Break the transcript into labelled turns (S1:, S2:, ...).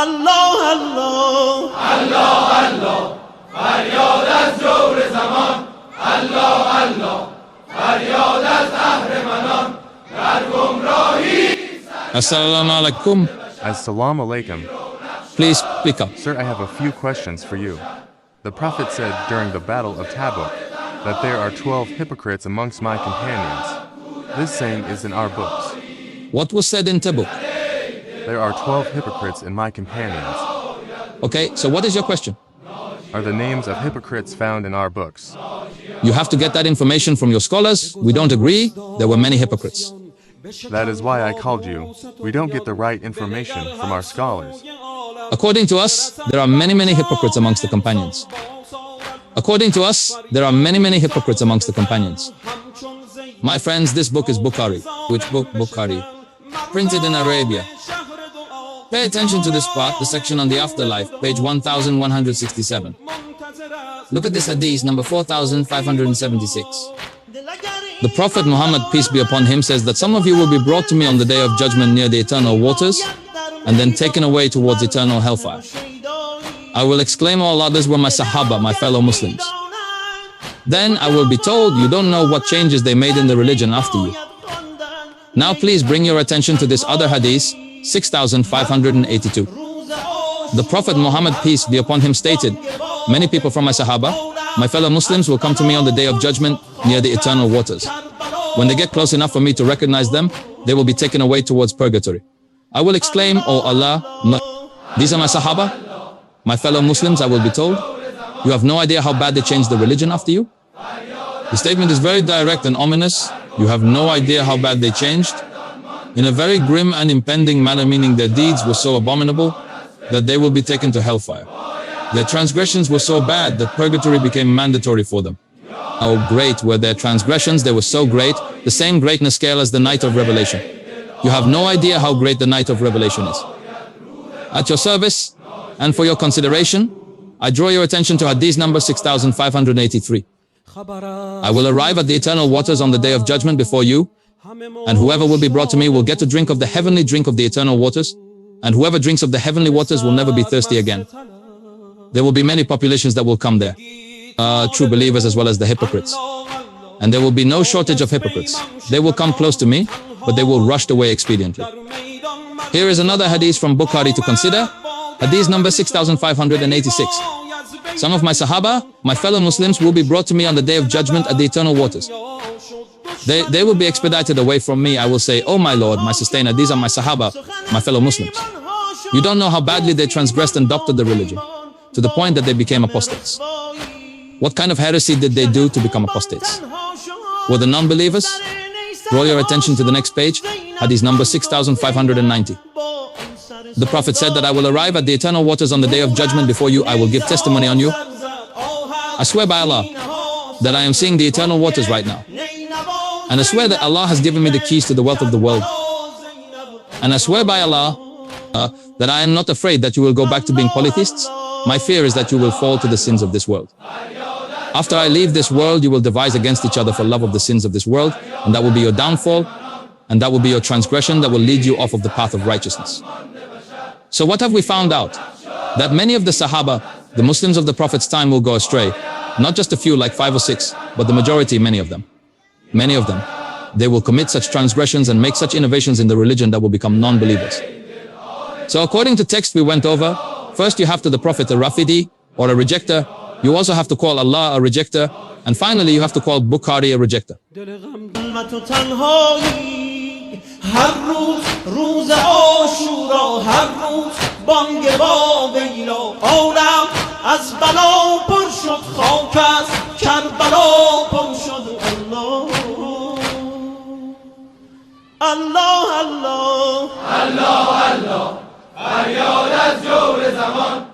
S1: الله الله الله الله فریاد از جور زمان الله الله فریاد از اهرمنان در گمراهی.
S2: Assalamu alaikum.
S3: Assalamu alaikum.
S2: Please speak up.
S3: Sir, I have a few questions for you. The Prophet said during the Battle of Tabuk that there are 12 hypocrites amongst my companions. This saying is in our books.
S2: What was said in Tabuk?
S3: There are 12 hypocrites in my companions.
S2: Okay, so what is your question?
S3: Are the names of hypocrites found in our books?
S2: You have to get that information from your scholars. We don't agree. There were many hypocrites.
S3: That is why I called you. We don't get the right information from our scholars.
S2: According to us, there are many hypocrites amongst the companions. According to us, there are many hypocrites amongst the companions. My friends, this book is Bukhari. Which book? Bukhari. Printed in Arabia. Pay attention to this part, the section on the afterlife, page 1167. Look at this hadith, number 4576. The Prophet Muhammad, peace be upon him, says that some of you will be brought to me on the day of judgment near the eternal waters and then taken away towards eternal hellfire. I will exclaim, all others were my Sahaba, my fellow Muslims. Then I will be told, you don't know what changes they made in the religion after you. Now please bring your attention to this other hadith, 6582. The Prophet Muhammad, peace be upon him, stated, many people from my Sahaba, my fellow Muslims, will come to me on the day of judgment near the eternal waters. When they get close enough for me to recognize them, they will be taken away towards purgatory. I will exclaim, O Allah, no. These are my Sahaba, my fellow Muslims, I will be told. You have no idea how bad they changed the religion after you? The statement is very direct and ominous. You have no idea how bad they changed. In a very grim and impending manner, meaning their deeds were so abominable that they will be taken to hellfire. Their transgressions were so bad that purgatory became mandatory for them. How great were their transgressions, they were so great, the same greatness scale as the night of revelation. You have no idea how great the night of revelation is. At your service, and for your consideration, I draw your attention to hadith number 6583. I will arrive at the eternal waters on the day of judgment before you, and whoever will be brought to me will get to drink of the heavenly drink of the eternal waters, and whoever drinks of the heavenly waters will never be thirsty again. There will be many populations that will come there, true believers as well as the hypocrites. And there will be no shortage of hypocrites. They will come close to me, but they will rush away expediently. Here is another hadith from Bukhari to consider, hadith number 6586. Some of my Sahaba, my fellow Muslims, will be brought to me on the day of judgment at the eternal waters. They will be expedited away from me. I will say, oh my Lord, my sustainer, these are my Sahaba, my fellow Muslims. You don't know how badly they transgressed and doctored the religion, to the point that they became apostates. What kind of heresy did they do to become apostates? Were the non-believers? Draw your attention to the next page, hadith number 6590. The Prophet said that I will arrive at the eternal waters on the day of judgment before you. I will give testimony on you. I swear by Allah that I am seeing the eternal waters right now. And I swear that Allah has given me the keys to the wealth of the world. And I swear by Allah that I am not afraid that you will go back to being polytheists. My fear is that you will fall to the sins of this world. After I leave this world, you will devise against each other for love of the sins of this world, and that will be your downfall, and that will be your transgression that will lead you off of the path of righteousness. So what have we found out? That many of the Sahaba, the Muslims of the Prophet's time, will go astray. Not just a few, like 5 or 6, but the majority, many of them. Many of them. They will commit such transgressions and make such innovations in the religion that will become non-believers. So according to text we went over, first you have to the Prophet a Rafidi, or a rejecter. You also have to call Allah a rejecter. And finally you have to call Bukhari a rejecter.
S1: هر روز روز عاشورا هر روز بانگ واویلا عالم از بلا پر شد خاک از کربلا پر شد الله الله الله الله الله فریاد از جور زمان